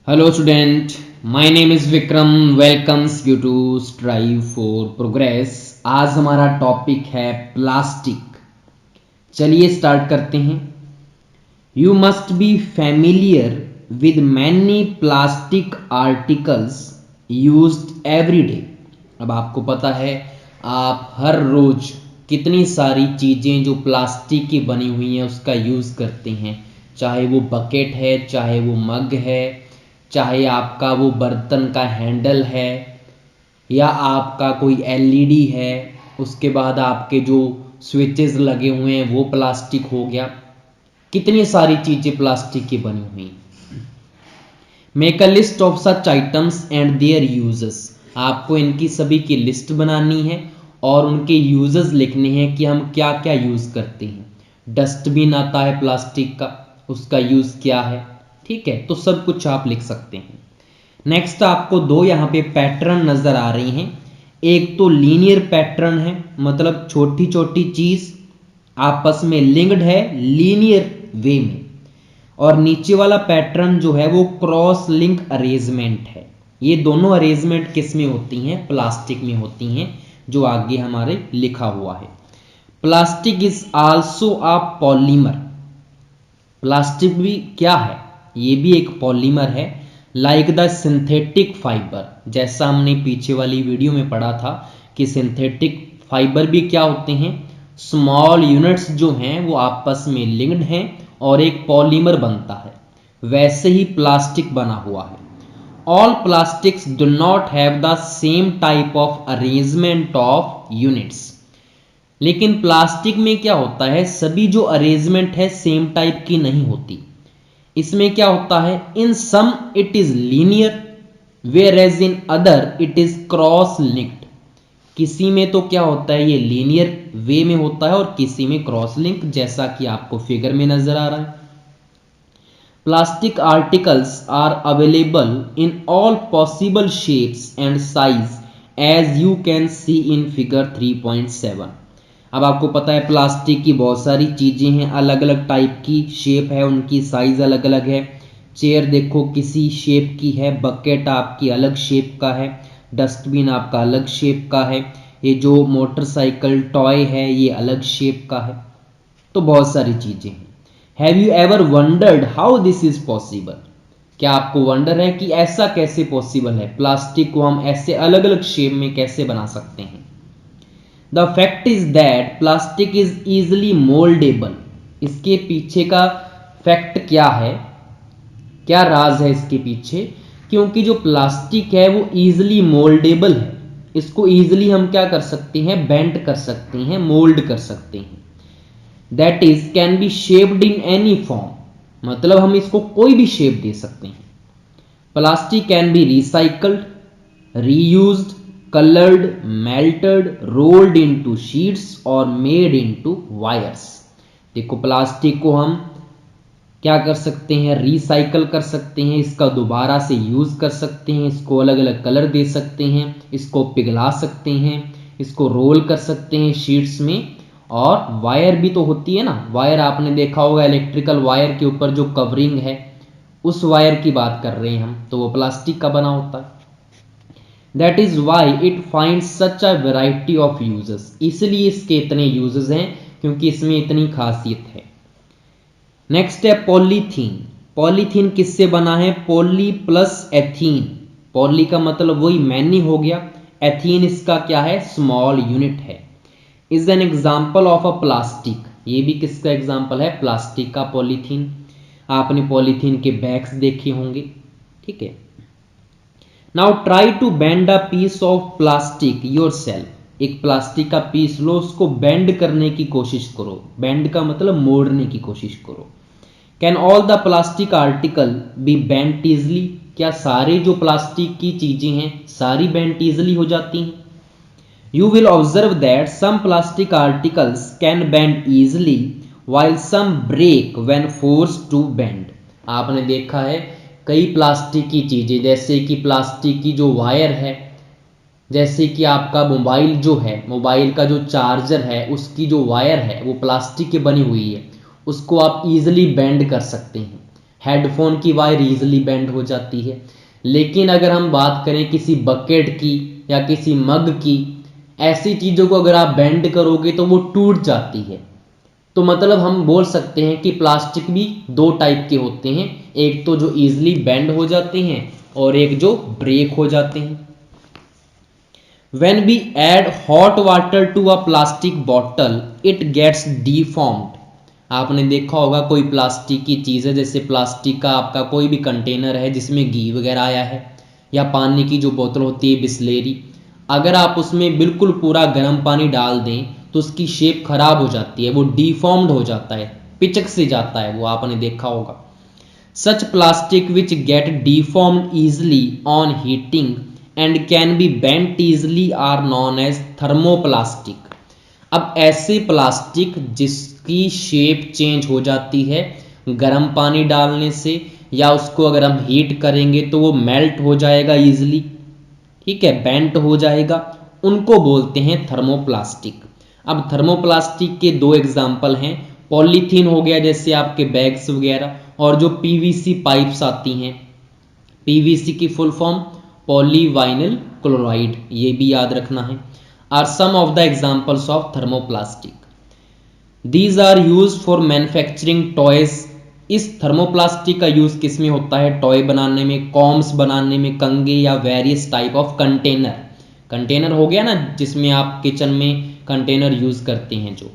Hello student, my name is Vikram. Welcomes you to Strive for Progress. आज हमारा topic है plastic. चलिए start करते हैं। You must be familiar with many plastic articles used every day. अब आपको पता है आप हर रोज कितनी सारी चीज़ें जो प्लास्टिक की बनी हुई हैं उसका यूज़ करते हैं, चाहे वो बकेट है, चाहे वो मग है, चाहे आपका वो बर्तन का हैंडल है, या आपका कोई एलईडी है, उसके बाद आपके जो स्विचेस लगे हुए हैं वो प्लास्टिक हो गया। कितनी सारी चीज़ें प्लास्टिक की बनी हुई। Make a list of such items and there uses. आपको इनकी सभी की लिस्ट बनानी है और उनके यूजेस लिखने हैं कि हम क्या क्या यूज़ करते हैं। डस्टबिन आता है प्लास्टिक का, उसका यूज़ क्या है, ठीक है, तो सब कुछ आप लिख सकते हैं। नेक्स्ट आपको दो यहाँ पे पैटर्न नज़र आ रही हैं। एक तो लीनियर पैटर्न है, मतलब छोटी छोटी चीज़ आपस में लिंक्ड है लीनियर वे में, और नीचे वाला पैटर्न जो है वो क्रॉस लिंक अरेंजमेंट है। ये दोनों अरेंजमेंट किस में होती हैं? प्लास्टिक में होती हैं, जो आगे हमारे लिखा हुआ है। Plastic is also a polymer. Plastic भी क्या है? ये भी एक पॉलीमर है। लाइक द सिंथेटिक फाइबर, जैसा हमने पीछे वाली वीडियो में पढ़ा था कि सिंथेटिक फाइबर भी क्या होते हैं? स्मॉल यूनिट्स जो हैं वो आपस में लिंक्ड हैं और एक पॉलीमर बनता है। वैसे ही प्लास्टिक बना हुआ है। All plastics do not have the same type of arrangement of units. लेकिन प्लास्टिक में क्या होता है, सभी जो अरेंजमेंट है सेम टाइप की नहीं होती। इसमें क्या होता है, in some it is linear whereas in other it is cross linked. किसी में तो क्या होता है, ये लीनियर वे में होता है और किसी में क्रॉस लिंक, जैसा कि आपको फिगर में नजर आ रहा है। Plastic articles are available in all possible shapes and size as you can see in figure 3.7। अब आपको पता है प्लास्टिक की बहुत सारी चीज़ें हैं, अलग अलग टाइप की शेप है, उनकी साइज़ अलग अलग है। चेयर देखो किसी शेप की है, बकेट आपकी अलग शेप का है, डस्टबिन आपका अलग शेप का है, ये जो मोटरसाइकिल टॉय है ये अलग शेप का है। तो बहुत सारी चीज़ें हैं। Have you ever wondered how this is possible? क्या आपको वंडर है कि ऐसा कैसे पॉसिबल है, प्लास्टिक को हम ऐसे अलग अलग शेप में कैसे बना सकते हैं? The fact is that plastic is easily mouldable. इसके पीछे का फैक्ट क्या है, क्या राज है इसके पीछे? क्योंकि जो प्लास्टिक है वो ईजिली मोल्डेबल है। इसको ईजिली हम क्या कर सकते हैं, बेंड कर सकते हैं, मोल्ड कर सकते हैं। That is can be shaped in any form, मतलब हम इसको कोई भी शेप दे सकते हैं। Plastic can be recycled, reused, colored, melted, rolled into sheets और made into wires। देखो प्लास्टिक को हम क्या कर सकते हैं, रिसाइकल कर सकते हैं, इसका दोबारा से यूज कर सकते हैं, इसको अलग अलग कलर दे सकते हैं, इसको पिघला सकते हैं, इसको रोल कर सकते हैं शीट्स में। और वायर भी तो होती है ना, वायर आपने देखा होगा, इलेक्ट्रिकल वायर के ऊपर जो कवरिंग है उस वायर की बात कर रहे हैं हम, तो वो प्लास्टिक का बना होता है। That is why it find such a variety of uses. इसलिए इसके इतने यूजेस हैं क्योंकि इसमें इतनी खासियत है। नेक्स्ट है पॉलीथीन। पॉलीथीन किससे बना है? Poly plus ethene. पॉली का मतलब वही मैनी हो गया, एथीन इसका क्या है, स्मॉल यूनिट है। Is an example of a plastic. ये भी किसका एग्जाम्पल है? प्लास्टिक का, पॉलीथीन। आपने पॉलीथीन के बैग्स देखे होंगे, ठीक है। Now try to bend a piece of plastic yourself. एक प्लास्टिक का पीस लो, उसको बेंड करने की कोशिश करो। बेंड का मतलब मोड़ने की कोशिश करो। Can all the plastic article be bent easily? क्या सारे जो प्लास्टिक की चीजें हैं सारी बेंट इजली हो जाती हैं? You will observe that some plastic articles can bend easily while some break when forced to bend। आपने देखा है कई प्लास्टिक की चीज़ें, जैसे कि प्लास्टिक की जो वायर है, जैसे कि आपका मोबाइल जो है, मोबाइल का जो चार्जर है उसकी जो वायर है वो प्लास्टिक की बनी हुई है, उसको आप इजीली बेंड कर सकते हैं, हेडफोन की वायर इजीली बेंड हो जाती है। लेकिन अगर हम बात करें किसी बकेट की या किसी मग की, ऐसी चीज़ों को अगर आप बेंड करोगे तो वो टूट जाती है। तो मतलब हम बोल सकते हैं कि प्लास्टिक भी दो टाइप के होते हैं, एक तो जो इजीली बेंड हो जाते हैं और एक जो ब्रेक हो जाते हैं। When we add hot water to a plastic bottle, it gets deformed। आपने देखा होगा कोई प्लास्टिक की चीज़ है, जैसे प्लास्टिक का आपका कोई भी कंटेनर है जिसमें घी वगैरह आया है, या पानी की जो बोतल होती है बिस्लेरी, अगर आप उसमें बिल्कुल पूरा गर्म पानी डाल दें तो उसकी शेप खराब हो जाती है, वो डिफॉर्म्ड हो जाता है, पिचक से जाता है, वो आपने देखा होगा। Such plastic which get deformed easily on heating and can be bent easily are known as thermoplastic. अब ऐसे प्लास्टिक जिसकी शेप चेंज हो जाती है गर्म पानी डालने से, या उसको अगर हम हीट करेंगे तो वो मेल्ट हो जाएगा इजीली, ठीक है, बेंट हो जाएगा, उनको बोलते हैं थर्मोप्लास्टिक। अब थर्मोप्लास्टिक के दो एग्जाम्पल हैं, पॉलीथीन हो गया जैसे आपके बैग्स वगैरह, और जो पीवीसी पाइप्स आती हैं, पीवीसी की फुल फॉर्म पॉलीवाइनिल क्लोराइड, ये भी याद रखना है, are some of the examples of thermoplastic. These are use for manufacturing toys. इस थर्मोप्लास्टिक का यूज किस में होता है? टॉय बनाने में, कॉम्स बनाने में, कंगे या various type of container. Container हो गया ना जिसमें आप किचन में कंटेनर यूज करते हैं जो।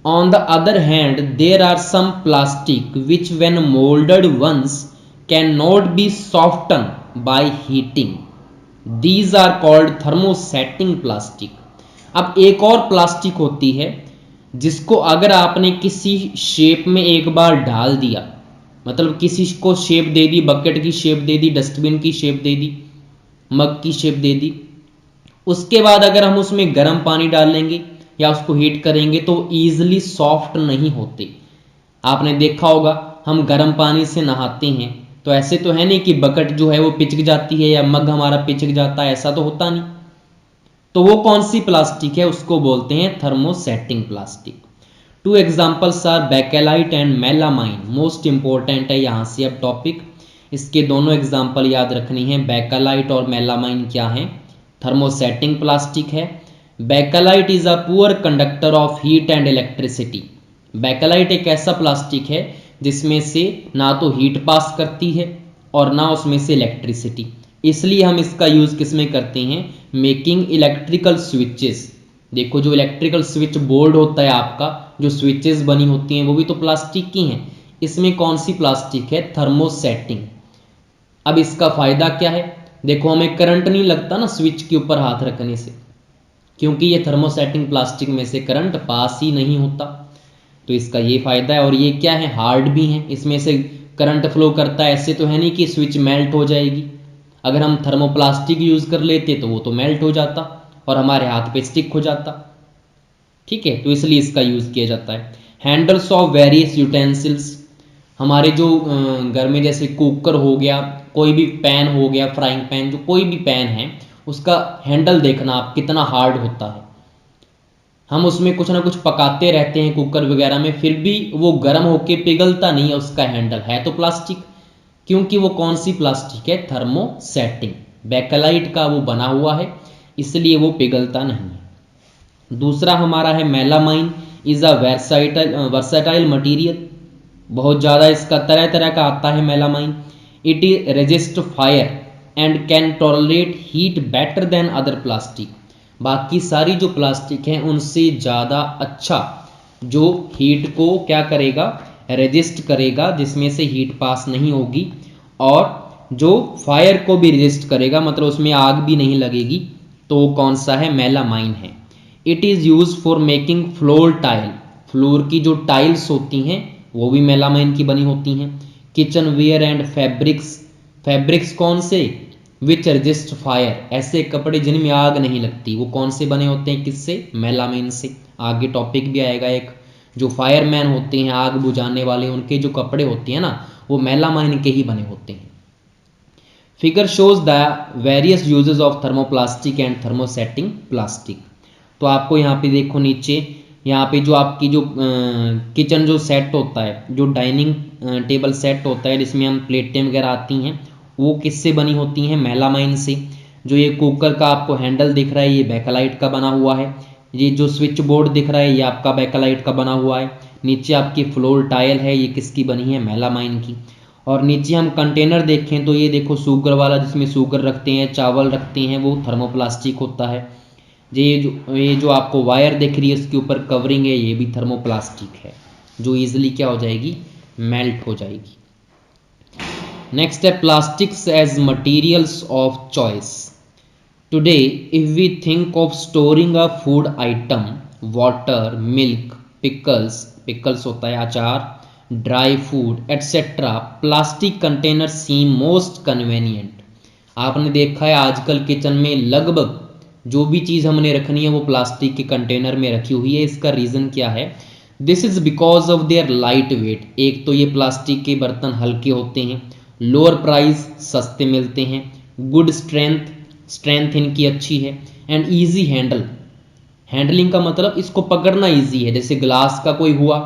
On the other hand there are some plastic which when moulded once can not be soften by heating. These are called thermosetting plastic. अब एक और प्लास्टिक होती है जिसको अगर आपने किसी शेप में एक बार डाल दिया, मतलब किसी को शेप दे दी, बकेट की शेप दे दी, डस्टबिन की शेप दे दी, मग की शेप दे दी, उसके बाद अगर हम उसमें गर्म पानी डालेंगे या उसको हीट करेंगे तो ईजिली सॉफ्ट नहीं होते। आपने देखा होगा हम गर्म पानी से नहाते हैं तो ऐसे तो है नहीं कि बकेट जो है वो पिचक जाती है या मग हमारा पिचक जाता है, ऐसा तो होता नहीं। तो वो कौन सी प्लास्टिक है? उसको बोलते हैं thermosetting plastic. Two examples are Bakelite and melamine. Most important है यहाँ से अब टॉपिक, इसके दोनों एग्जाम्पल याद रखनी है। बेकेलाइट और मेलामाइन क्या है? थर्मोसेटिंग प्लास्टिक है। Bakelite is a poor conductor of heat and electricity. Bakelite एक ऐसा प्लास्टिक है जिसमें से ना तो हीट पास करती है और ना उसमें से इलेक्ट्रिसिटी, इसलिए हम इसका यूज किस में करते हैं? Making electrical switches. देखो जो इलेक्ट्रिकल स्विच बोर्ड होता है आपका, जो स्विचेस बनी होती हैं वो भी तो प्लास्टिक की हैं। इसमें कौन सी प्लास्टिक है? थर्मोसेटिंग। अब इसका फायदा क्या है? देखो हमें करंट नहीं लगता ना स्विच के ऊपर हाथ रखने से, क्योंकि ये थर्मोसेटिंग प्लास्टिक में से करंट पास ही नहीं होता। तो इसका ये फायदा है, और ये क्या है? हार्ड भी है, इसमें से करंट फ्लो करता है। ऐसे तो है नहीं कि स्विच मेल्ट हो जाएगी। अगर हम थर्मोप्लास्टिक यूज कर लेते तो वो तो मेल्ट हो जाता और हमारे हाथ पे स्टिक हो जाता, ठीक है, तो इसलिए इसका यूज किया जाता है। Handles of various utensils. हमारे जो घर में जैसे कुकर हो गया, कोई भी पैन हो गया, फ्राइंग पैन, जो कोई भी पैन है उसका हैंडल देखना आप कितना हार्ड होता है। हम उसमें कुछ ना कुछ पकाते रहते हैं कुकर वगैरह में, फिर भी वो गर्म होके पिघलता नहीं है, उसका हैंडल है तो प्लास्टिक। क्योंकि वो कौन सी प्लास्टिक है? थर्मोसेटिंग, बेकेलाइट का वो बना हुआ है, इसलिए वो पिघलता नहीं है। दूसरा हमारा है melamine, is a versatile material. बहुत ज़्यादा इसका तरह तरह का आता है melamine. It is resist fire and can tolerate heat better than other plastic. बाकी सारी जो प्लास्टिक हैं उनसे ज़्यादा अच्छा जो हीट को क्या करेगा? रेजिस्ट करेगा, जिसमें से हीट पास नहीं होगी, और जो फायर को भी रेजिस्ट करेगा, मतलब उसमें आग भी नहीं लगेगी। तो वो कौन सा है? मेलामाइन है। It is use for making floor tile. Floor की जो टाइल्स होती हैं वो भी मेलामाइन की बनी होती हैं। Kitchenware and fabrics. Fabrics कौन से? Which resist fire. ऐसे कपड़े जिनमें आग नहीं लगती, वो कौन से बने होते हैं? किससे? मेलामाइन से। आगे टॉपिक भी आएगा एक, जो फायरमैन होते हैं, आग बुझाने वाले, उनके जो कपड़े होते हैं ना वो मेलामाइन के ही बने होते हैं। Figure shows the various uses of thermoplastic and thermosetting plastic. तो आपको यहाँ पे देखो नीचे, यहाँ पे जो आपकी जो किचन जो सेट होता है, जो डाइनिंग टेबल सेट होता है जिसमें हम प्लेटें वगैरह आती हैं, वो किससे बनी होती हैं? मेलामाइन से। जो ये कुकर का आपको हैंडल दिख रहा है ये बेकेलाइट का बना हुआ है। ये जो स्विच बोर्ड दिख रहा है ये आपका बेकेलाइट का बना हुआ है। नीचे आपकी फ्लोर टाइल है, ये किसकी बनी है? मेलामाइन की। और नीचे हम कंटेनर देखें तो ये देखो शुगर वाला, जिसमें शुगर रखते हैं, चावल रखते हैं, वो थर्मोप्लास्टिक होता है। ये जो आपको वायर दिख रही है उसके ऊपर कवरिंग है, ये भी थर्मोप्लास्टिक है, जो ईजिली क्या हो जाएगी? मेल्ट हो जाएगी। नेक्स्ट है plastics as materials of choice. Today if we think of storing a food item, water, milk, pickles होता है अचार, dry food etcetera, plastic container seem most convenient. आपने देखा है आजकल किचन में लगभग जो भी चीज़ हमने रखनी है वो प्लास्टिक के कंटेनर में रखी हुई है। इसका रीज़न क्या है? This is because of their light weight. एक तो ये प्लास्टिक के बर्तन हल्के होते हैं, लोअर प्राइस, सस्ते मिलते हैं, गुड स्ट्रेंथ इनकी अच्छी है, एंड ईजी हैंडलिंग का मतलब इसको पकड़ना ईजी है। जैसे ग्लास का कोई हुआ,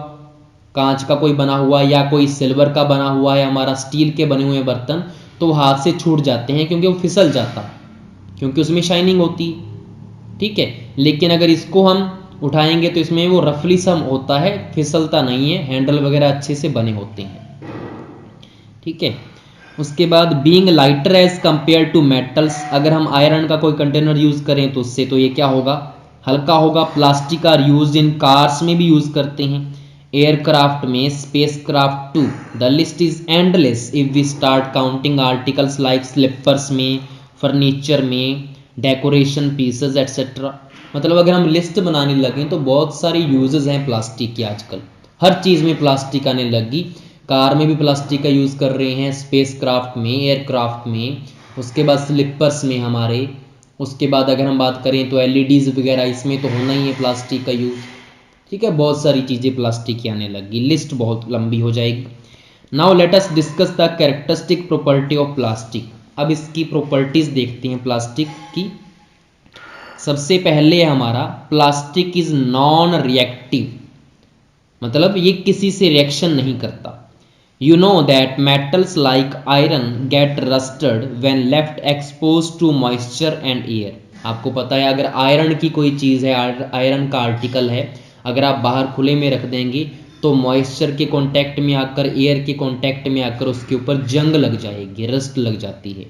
कांच का कोई बना हुआ, या कोई सिल्वर का बना हुआ है, हमारा स्टील के बने हुए बर्तन, तो हाथ से छूट जाते हैं क्योंकि वो फिसल जाता है, क्योंकि उसमें शाइनिंग होती है, ठीक है। लेकिन अगर इसको हम उठाएंगे तो इसमें वो रफली सा होता है, फिसलता नहीं है, हैंडल वगैरह अच्छे से बने होते हैं, ठीक है। उसके बाद being lighter as compare to metals. अगर हम आयरन का कोई कंटेनर यूज करें तो उससे तो ये क्या होगा? हल्का होगा। Plastic are use in cars में भी यूज करते हैं, एयरक्राफ्ट में, spacecraft too. The list is endless if we start counting articles like slippers में, फर्नीचर में, डेकोरेशन पीसेस एटसेट्रा। मतलब अगर हम लिस्ट बनाने लगें तो बहुत सारे यूजेस हैं प्लास्टिक के आजकल, हर चीज़ में प्लास्टिक आने लगी। कार में भी प्लास्टिक का यूज़ कर रहे हैं, स्पेसक्राफ्ट में, एयरक्राफ्ट में, उसके बाद स्लीपर्स में हमारे। उसके बाद अगर हम बात करें तो एलईडीज़ वगैरह, इसमें तो होना ही है प्लास्टिक का यूज़, ठीक है। बहुत सारी चीज़ें प्लास्टिक की आने लगी, लिस्ट बहुत लंबी हो जाएगी। Now let us discuss the characteristic property of plastic. अब इसकी प्रॉपर्टीज देखते हैं प्लास्टिक की। सबसे पहले है हमारा प्लास्टिक इज नॉन रिएक्टिव, मतलब ये किसी से रिएक्शन नहीं करता। You know that metals like iron get rusted when left expose to moisture and air. आपको पता है अगर आयरन की कोई चीज़ है, आयरन का आर्टिकल है, अगर आप बाहर खुले में रख देंगे तो मॉइस्चर के कांटेक्ट में आकर, एयर के कांटेक्ट में आकर उसके ऊपर जंग लग जाएगी, रस्ट लग जाती है।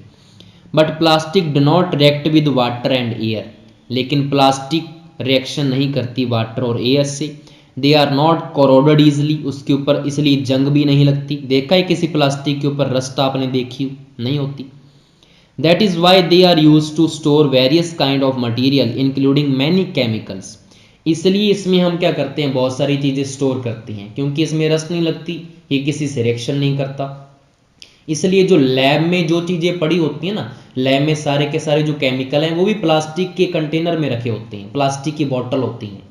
But plastic do not react with water and air. लेकिन प्लास्टिक रिएक्शन नहीं करती वाटर और एयर से। They are not corroded easily, उसके ऊपर इसलिए जंग भी नहीं लगती। देखा है किसी प्लास्टिक के ऊपर रस्ट आपने देखी? नहीं होती। That is why they are use to store various kind of material including many chemicals. इसलिए इसमें हम क्या करते हैं, बहुत सारी चीज़ें स्टोर करते हैं, क्योंकि इसमें रस्ट नहीं लगती, ये किसी से रिएक्शन नहीं करता। इसलिए जो लैब में जो चीज़ें पड़ी होती हैं ना, लैब में सारे के सारे जो केमिकल हैं वो भी प्लास्टिक के कंटेनर में रखे होते हैं, प्लास्टिक की बॉटल होती हैं,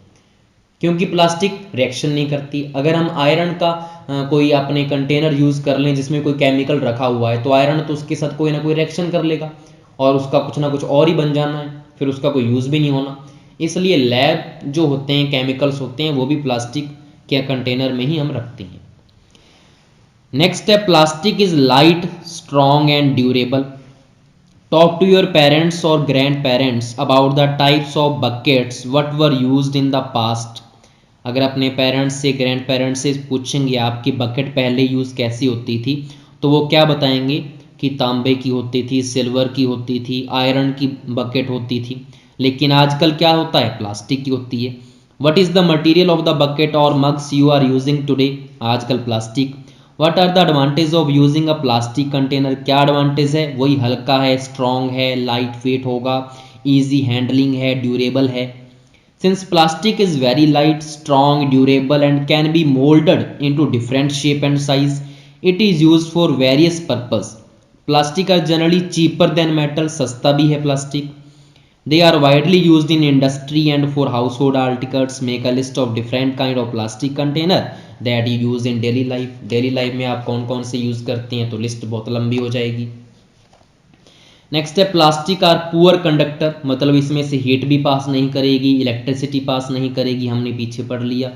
क्योंकि प्लास्टिक रिएक्शन नहीं करती। अगर हम आयरन का कोई अपने कंटेनर यूज़ कर लें जिसमें कोई केमिकल रखा हुआ है, तो आयरन तो उसके साथ कोई ना कोई रिएक्शन कर लेगा और उसका कुछ ना कुछ और ही बन जाना है, फिर उसका कोई यूज़ भी नहीं होना। इसलिए लैब जो होते हैं, केमिकल्स होते हैं, वो भी प्लास्टिक के कंटेनर में ही हम रखते हैं। नेक्स्ट है plastic is light, strong and durable. Talk to your parents और grandparents about the types of buckets what were used in the past. अगर अपने पेरेंट्स से, ग्रैंड पेरेंट्स से पूछेंगे आपकी बकेट पहले यूज़ कैसी होती थी, तो वो क्या बताएंगे कि तांबे की होती थी, सिल्वर की होती थी, आयरन की बकेट होती थी। लेकिन आजकल क्या होता है, प्लास्टिक की होती है। What is the material of the bucket और mugs you are using today? आजकल plastic. What are the advantage of using a plastic container? क्या एडवांटेज है? वही हल्का है, स्ट्रॉन्ग है, लाइट वेट होगा, ईजी हैंडलिंग है, ड्यूरेबल है। Since plastic is very light, strong, durable and can be moulded into different shape and size, it is used for various purpose. Plastic are generally cheaper than metal, सस्ता भी है plastic. They are widely used in industry and for household articles. Make a list of different kind of plastic container that you use in daily life. Daily life में आप कौन कौन से use करते हैं, तो लिस्ट बहुत लंबी हो जाएगी। नेक्स्ट है प्लास्टिक आर पुअर कंडक्टर, मतलब इसमें से हीट भी पास नहीं करेगी, इलेक्ट्रिसिटी पास नहीं करेगी, हमने पीछे पढ़ लिया।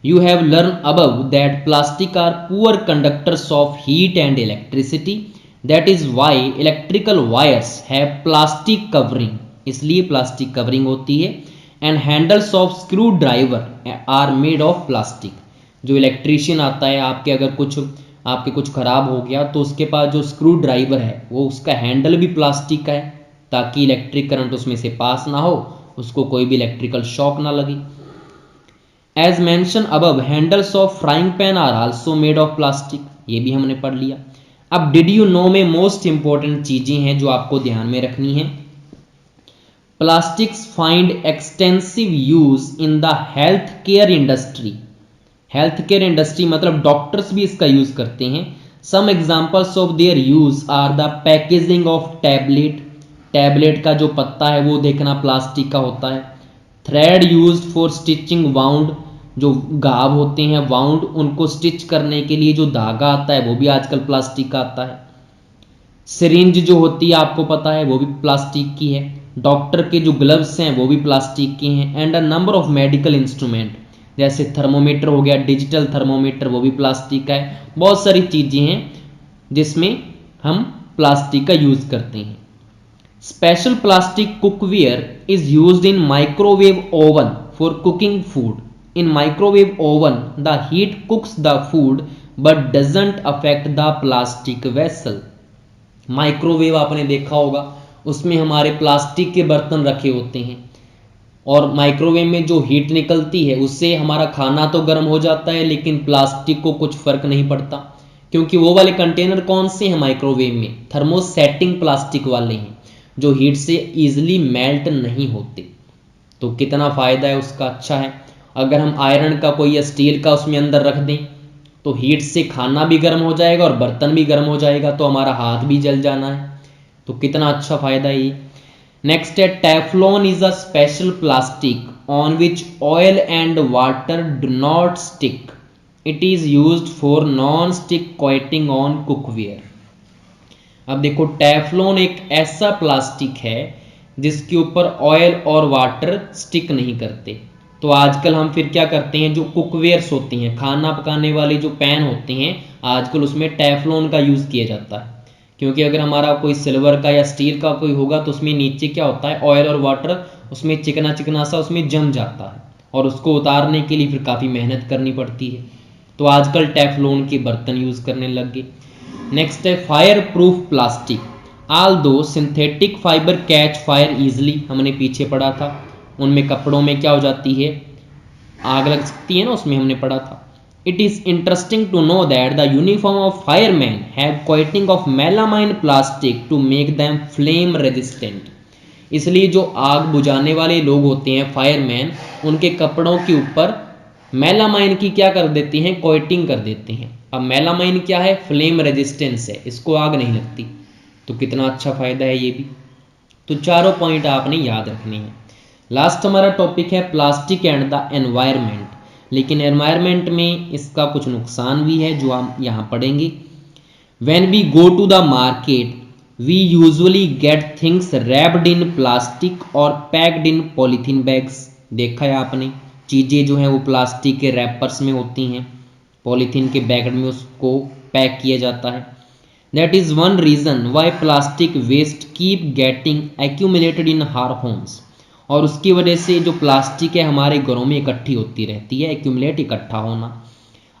You have learned above that plastic are poor conductors of heat and electricity. That is why electrical wires have plastic covering. इसलिए प्लास्टिक कवरिंग होती है. And handles of screwdriver are made of plastic. जो electrician आता है, आपके कुछ खराब हो गया तो उसके पास जो स्क्रू ड्राइवर है वो उसका हैंडल भी प्लास्टिक का है, ताकि इलेक्ट्रिक करंट उसमें से पास ना हो, उसको कोई भी इलेक्ट्रिकल शॉक ना लगे. As mention above handles of frying pan are also made of plastic. ये भी हमने पढ़ लिया. अब डिड यू नो में मोस्ट इंपॉर्टेंट चीजें हैं जो आपको ध्यान में रखनी है. Plastics find extensive use in the health care industry. Health care industry मतलब डॉक्टर्स भी इसका यूज करते हैं. Some examples of their use are the packaging of tablet. Tablet का जो पत्ता है वो देखना प्लास्टिक का होता है. Thread used for stitching wound. जो घाव होते हैं वाउंड, उनको स्टिच करने के लिए जो धागा आता है वो भी आजकल प्लास्टिक का आता है. सिरिंज जो होती है आपको पता है वो भी प्लास्टिक की है. डॉक्टर के जो ग्लव्स हैं वो भी प्लास्टिक के हैं. And a number of medical instrument, जैसे थर्मोमीटर हो गया, डिजिटल थर्मोमीटर, वो भी प्लास्टिक का है. बहुत सारी चीजें हैं जिसमें हम प्लास्टिक का यूज करते हैं. Special plastic cookware is used in microwave oven for cooking food. In microwave oven the heat कुक्स the food but doesn't affect the plastic vessel. Microwave आपने देखा होगा, उसमें हमारे प्लास्टिक के बर्तन रखे होते हैं और माइक्रोवेव में जो हीट निकलती है उससे हमारा खाना तो गर्म हो जाता है, लेकिन प्लास्टिक को कुछ फर्क नहीं पड़ता, क्योंकि वो वाले कंटेनर कौन से हैं माइक्रोवेव में, थर्मोसेटिंग प्लास्टिक वाले हैं जो हीट से इजीली मेल्ट नहीं होते. तो कितना फायदा है उसका, अच्छा है. अगर हम आयरन का कोई या स्टील का उसमें अंदर रख दें तो हीट से खाना भी गर्म हो जाएगा और बर्तन भी गर्म हो जाएगा, तो हमारा हाथ भी जल जाना है. तो कितना अच्छा फायदा है ये. नेक्स्ट है Teflon is a special plastic on which oil and water do not stick. It is used for non stick coating on cookware. अब देखो, टेफ्लॉन एक ऐसा प्लास्टिक है जिसके ऊपर ऑयल और वाटर स्टिक नहीं करते. तो आजकल हम फिर क्या करते हैं, जो कुकवेयर्स होती हैं, खाना पकाने वाले जो पैन होते हैं, आजकल उसमें टेफ्लॉन का यूज किया जाता है. क्योंकि अगर हमारा कोई सिल्वर का या स्टील का कोई होगा तो उसमें नीचे क्या होता है, ऑयल और वाटर, उसमें चिकना चिकना सा उसमें जम जाता है और उसको उतारने के लिए फिर काफ़ी मेहनत करनी पड़ती है. तो आजकल टेफ्लॉन के बर्तन यूज़ करने लग गए. नेक्स्ट है fire proof plastic. Although synthetic fibre catch fire easily, हमने पीछे पढ़ा था. उनमें कपड़ों में क्या हो जाती है, आग लग सकती है ना, उसमें हमने पढ़ा था. It is interesting to know that the uniform of firemen have coating of melamine plastic to make them flame resistant. इसलिए जो आग बुझाने वाले लोग होते हैं फायरमैन, उनके कपड़ों के ऊपर मेलामाइन की क्या कर देते हैं, कोटिंग कर देते हैं. अब मेलामाइन क्या है, फ्लेम रेजिस्टेंस है, इसको आग नहीं लगती. तो कितना अच्छा फायदा है ये भी. तो चारों पॉइंट आपने याद रखने हैं. लास्ट हमारा टॉपिक है प्लास्टिक एंड द एनवायरमेंट. लेकिन एनवायरमेंट में इसका कुछ नुकसान भी है जो हम यहाँ पढ़ेंगे. When we go to the market we usually get things wrapped in plastic और पैक्ड इन पॉलीथीन बैग्स. देखा है आपने, चीज़ें जो हैं वो प्लास्टिक के रैपर्स में होती हैं, पॉलीथीन के बैग में उसको पैक किया जाता है. That is one reason why plastic waste keep getting accumulated in our homes. और उसकी वजह से जो प्लास्टिक है हमारे घरों में इकट्ठी होती रहती है, एक्यूमुलेट, इकट्ठा होना.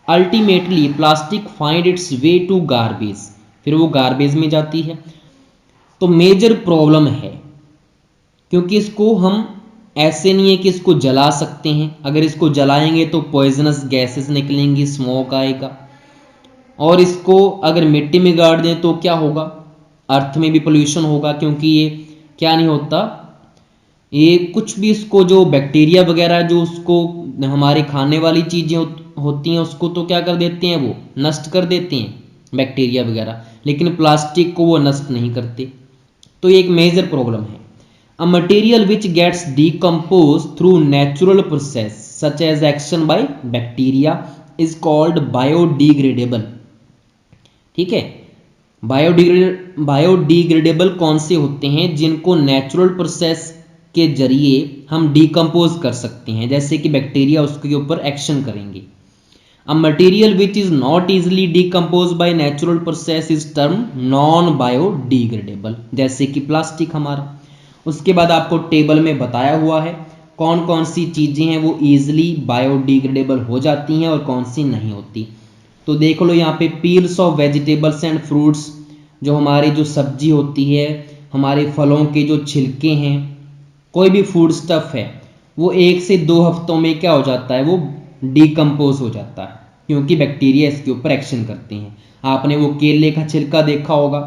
Ultimately plastic find its way to garbage, फिर वो गार्बेज में जाती है. तो मेजर प्रॉब्लम है, क्योंकि इसको हम ऐसे नहीं है कि इसको जला सकते हैं. अगर इसको जलाएंगे तो पॉइजनस गैसेस निकलेंगी, स्मोक आएगा. और इसको अगर मिट्टी में गाड़ दें तो क्या होगा, अर्थ में भी पोल्यूशन होगा, क्योंकि ये क्या नहीं होता, ये कुछ भी इसको जो बैक्टीरिया वगैरह जो उसको हमारे खाने वाली चीज़ें होती हैं उसको तो क्या कर देते हैं, वो नष्ट कर देते हैं बैक्टीरिया वगैरह, लेकिन प्लास्टिक को वो नष्ट नहीं करते. तो ये एक मेजर प्रॉब्लम है. A material which gets decompose through natural process such as action by bacteria is called biodegradable. ठीक है, बायोडिग्रेडेबल कौन से होते हैं, जिनको नेचुरल प्रोसेस के जरिए हम डिकम्पोज कर सकते हैं, जैसे कि बैक्टीरिया उसके ऊपर एक्शन करेंगे। अ material which is not easily decompose by natural process is term non biodegradable, जैसे कि प्लास्टिक हमारा। उसके बाद आपको टेबल में बताया हुआ है कौन कौन सी चीज़ें हैं वो ईजिली बायोडिग्रेडेबल हो जाती हैं और कौन सी नहीं होती। तो देख लो यहाँ पे peels of vegetables and fruits, जो हमारी जो सब्जी होती है, हमारे फलों के जो छिलके हैं, कोई भी फूड स्टफ है, वो 1 से 2 हफ्तों में क्या हो जाता है, वो डिकम्पोज हो जाता है, क्योंकि बैक्टीरिया इसके ऊपर एक्शन करते हैं। आपने वो केले का छिलका देखा होगा,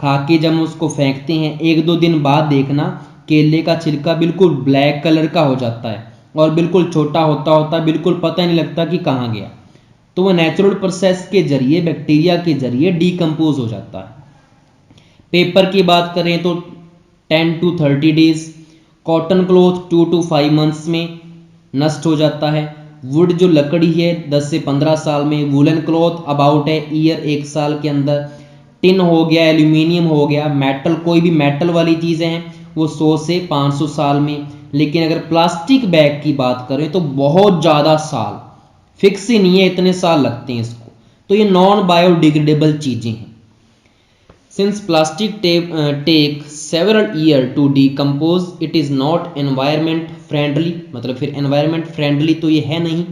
खा के जब उसको फेंकते हैं 1-2 दिन बाद देखना केले का छिलका बिल्कुल ब्लैक कलर का हो जाता है और बिल्कुल छोटा होता होता बिल्कुल पता ही नहीं लगता कि कहाँ गया। तो वह नेचुरल प्रोसेस के जरिए, बैक्टीरिया के जरिए डिकम्पोज हो जाता है। पेपर की बात करें तो 10 to 30 days, cotton cloth 2 to 5 months में नष्ट हो जाता है। वुड जो लकड़ी है 10 से 15 साल में, woollen cloth about a year, 1 साल के अंदर। टिन हो गया, एल्यूमिनियम हो गया, मेटल, कोई भी मेटल वाली चीज़ें हैं वो 100 से 500 साल में। लेकिन अगर प्लास्टिक बैग की बात करें तो बहुत ज़्यादा साल, फिक्स ही नहीं है, इतने साल लगते हैं इसको। तो ये नॉन बायोडिग्रेडेबल चीज़ें हैं। Since plastic take several year to decompose it is not environment friendly, मतलब फिर एनवायरमेंट फ्रेंडली तो ये है नहीं।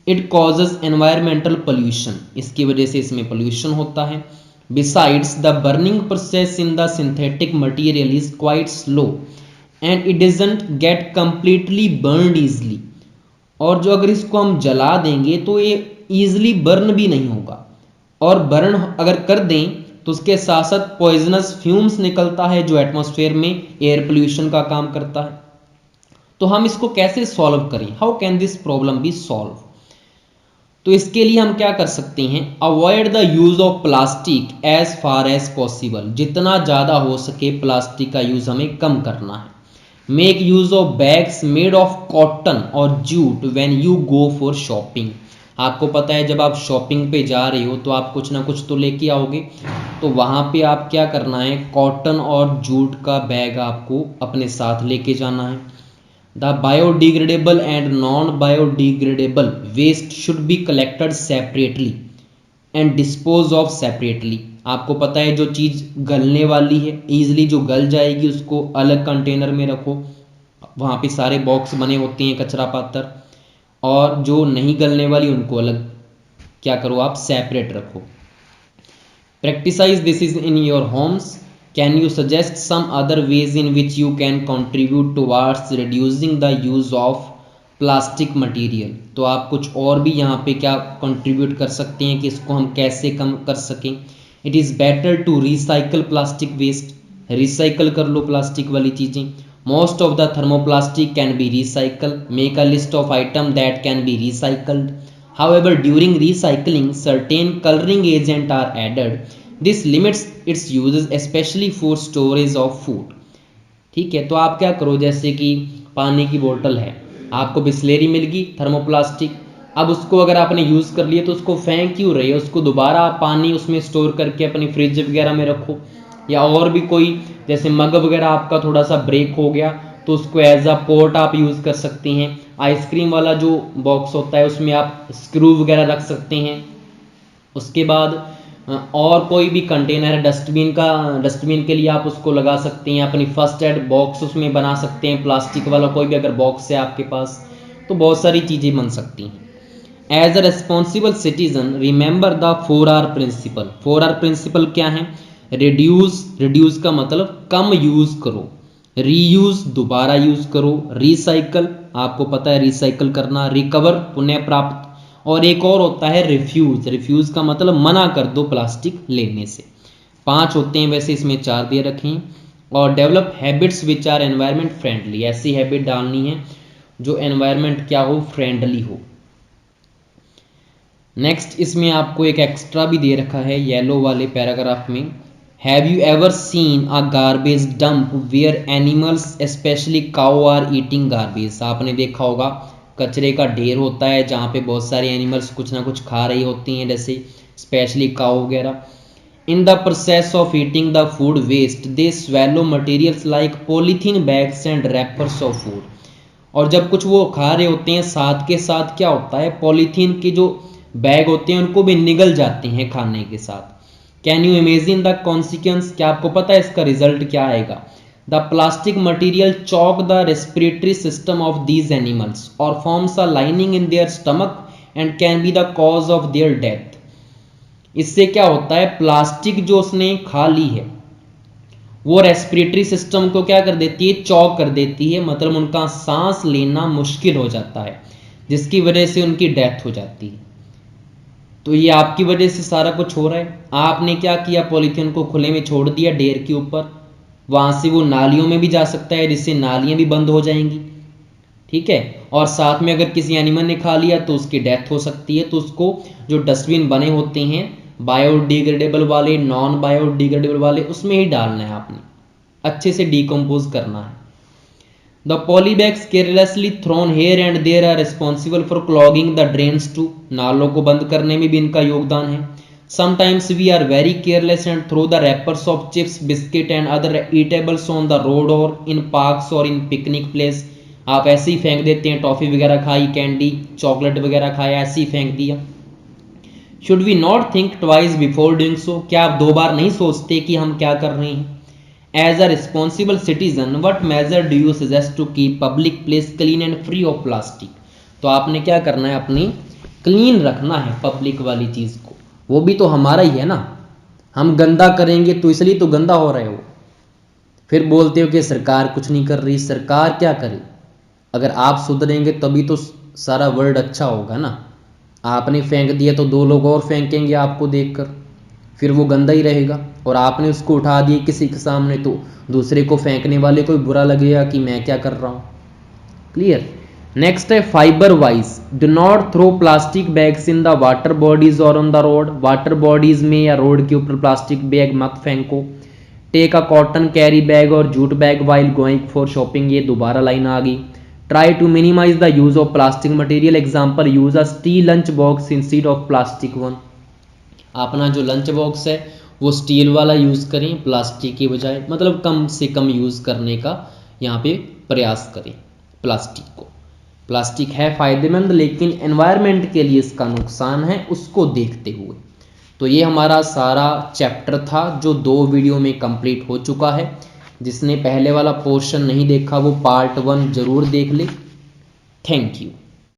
इट कॉजेज एनवायरमेंटल पोल्यूशन, इसकी वजह से इसमें पोल्यूशन होता है। Besides the burning process in the synthetic material is quite slow and it doesn't get completely burned easily, और जो अगर इसको हम जला देंगे तो ये ईजिली बर्न भी नहीं होगा, और बर्न अगर कर दें तो उसके साथ साथ पॉइजनस फ्यूम्स निकलता है जो एटमॉस्फेयर में एयर पोल्यूशन का काम करता है। तो हम इसको कैसे सॉल्व करें, how can this problem be solve? तो इसके लिए हम क्या कर सकते हैं, avoid the use of plastic as far as possible, जितना ज़्यादा हो सके प्लास्टिक का यूज हमें कम करना है। Make use of bags made of cotton और jute when you go for shopping. आपको पता है जब आप शॉपिंग पे जा रहे हो तो आप कुछ ना कुछ तो लेके आओगे, तो वहाँ पे आप क्या करना है, कॉटन और जूट का बैग आपको अपने साथ लेके जाना है। The biodegradable and non biodegradable waste should be collected separately and dispose of separately. आपको पता है जो चीज़ गलने वाली है, ईजिली जो गल जाएगी, उसको अलग कंटेनर में रखो, वहाँ पे सारे बॉक्स बने होते हैं कचरा पात्र, और जो नहीं गलने वाली उनको अलग क्या करो, आप सेपरेट रखो। Practise this is in your homes. Can you suggest some other ways in which you can contribute towards reducing the use of plastic material? तो आप कुछ और भी यहाँ पे क्या कंट्रीब्यूट कर सकते हैं कि इसको हम कैसे कम कर सकें। It is better to recycle plastic waste, recycle कर लो प्लास्टिक वाली चीज़ें। Most of the thermoplastic can be recycle, make a list of item that can be recycled. However, during recycling, certain coloring agents are added. This limits its uses, especially for storage of food. ठीक है, तो आप क्या करो, जैसे कि पानी की बोतल है, आपको बिस्लेरी मिल गई थर्मोप्लास्टिक, अब उसको अगर आपने यूज़ कर लिया तो उसको फेंक क्यों रहे हो, उसको दोबारा आप पानी उसमें स्टोर करके अपनी फ्रिज वगैरह में रखो। या और भी कोई जैसे मग वगैरह आपका थोड़ा सा ब्रेक हो गया तो उसको एज अ पोर्ट आप यूज़ कर सकते हैं। आइसक्रीम वाला जो बॉक्स होता है उसमें आप स्क्रू वगैरह रख सकते हैं। उसके बाद और कोई भी कंटेनर है डस्टबिन का, डस्टबिन के लिए आप उसको लगा सकते हैं। अपनी फर्स्ट एड बॉक्स उसमें बना सकते हैं, प्लास्टिक वाला कोई भी अगर बॉक्स है आपके पास, तो बहुत सारी चीज़ें बन सकती हैं। As a responsible citizen remember the 4R principle. 4R principle क्या है? रिड्यूस, रिड्यूस का मतलब कम यूज़ करो, रीयूज दोबारा यूज करो, रिसाइकल आपको पता है रिसाइकल करना, रिकवर पुनः प्राप्त, और एक और होता है रिफ्यूज। रिफ्यूज का मतलब मना कर दो प्लास्टिक लेने से। 5 होते हैं वैसे, इसमें 4 दे रखे हैं। और develop habits which are environment friendly, ऐसी हैबिट डालनी है जो एनवायरमेंट क्या हो, फ्रेंडली हो। नेक्स्ट इसमें आपको एक एक्स्ट्रा भी दे रखा है येलो वाले पैराग्राफ में। Have you ever seen a garbage dump where animals, especially cow, are eating garbage? आपने देखा होगा कचरे का ढेर होता है जहाँ पे बहुत सारे एनिमल्स कुछ ना कुछ खा रही होती हैं, जैसे स्पेशली काऊ वगैरह। In the process of eating the food waste, they swallow materials like polythene bags and wrappers of food. और जब कुछ वो खा रहे होते हैं साथ के साथ क्या होता है, पॉलीथीन के जो बैग होते हैं उनको भी निगल जाते हैं खाने के साथ। Can you imagine the consequence, क्या आपको पता है इसका रिजल्ट क्या आएगा? The plastic material choke the respiratory system of these animals और forms a lining in their stomach and can be the cause of their death. इससे क्या होता है, प्लास्टिक जो उसने खा ली है वो रेस्पिरेटरी सिस्टम को क्या कर देती है, चौक कर देती है, मतलब उनका सांस लेना मुश्किल हो जाता है, जिसकी वजह से उनकी डेथ हो जाती है। तो ये आपकी वजह से सारा कुछ हो रहा है। आपने क्या किया, पॉलीथीन को खुले में छोड़ दिया ढेर के ऊपर, वहां से वो नालियों में भी जा सकता है, जिससे नालियां भी बंद हो जाएंगी, ठीक है। और साथ में अगर किसी एनिमल ने खा लिया तो उसकी डेथ हो सकती है। तो उसको जो डस्टबिन बने होते हैं बायोडिग्रेडेबल वाले, नॉन बायोडिग्रेडेबल वाले, उसमें ही डालना है आपने, अच्छे से डिकम्पोज करना है। The polybags carelessly thrown here and there are responsible for clogging the drains too, नालों को बंद करने में भी इनका योगदान है। Sometimes we are very careless and throw the wrappers of chips, biscuit and other eatables on the road और इन पार्क्स और इन पिकनिक प्लेस। आप ऐसे ही फेंक देते हैं, टॉफी वगैरह खाई, कैंडी चॉकलेट वगैरह खाया, ऐसे ही फेंक दिया। Should we not think twice before doing so, क्या आप दो बार नहीं सोचते कि हम क्या कर रहे हैं? As a responsible citizen what measure do you suggest to keep public place clean and free of plastic. तो आपने क्या करना है, अपनी क्लीन रखना है पब्लिक वाली चीज़ को, वो भी तो हमारा ही है ना। हम गंदा करेंगे तो इसलिए तो गंदा हो रहा है वो। फिर बोलते हो कि सरकार कुछ नहीं कर रही, सरकार क्या करे? अगर आप सुधरेंगे तभी तो सारा वर्ल्ड अच्छा होगा ना। आपने फेंक दिया तो दो लोग और फेंकेंगे आपको देखकर, फिर वो गंदा ही रहेगा। और आपने उसको उठा दिया किसी के सामने तो दूसरे को फेंकने वाले को भी बुरा लगेगा कि मैं क्या कर रहा हूँ। क्लियर। नेक्स्ट है fibre wise, do not throw plastic bags in the water bodies और on the road. Water bodies में या रोड के ऊपर प्लास्टिक बैग मत फेंको। Take a cotton carry bag और jute bag while going for shopping, ये दोबारा लाइन आ गई। Try to minimize the use of plastic material. Example, use a steel lunch box instead of plastic one. अपना जो lunch box है वो steel वाला use करें प्लास्टिक के बजाय, मतलब कम से कम यूज़ करने का यहाँ पे प्रयास करें प्लास्टिक को। प्लास्टिक है फ़ायदेमंद लेकिन एनवायरनमेंट के लिए इसका नुकसान है, उसको देखते हुए। तो ये हमारा सारा चैप्टर था जो 2 वीडियो में कंप्लीट हो चुका है। जिसने पहले वाला पोर्शन नहीं देखा वो पार्ट 1 जरूर देख ले। Thank you.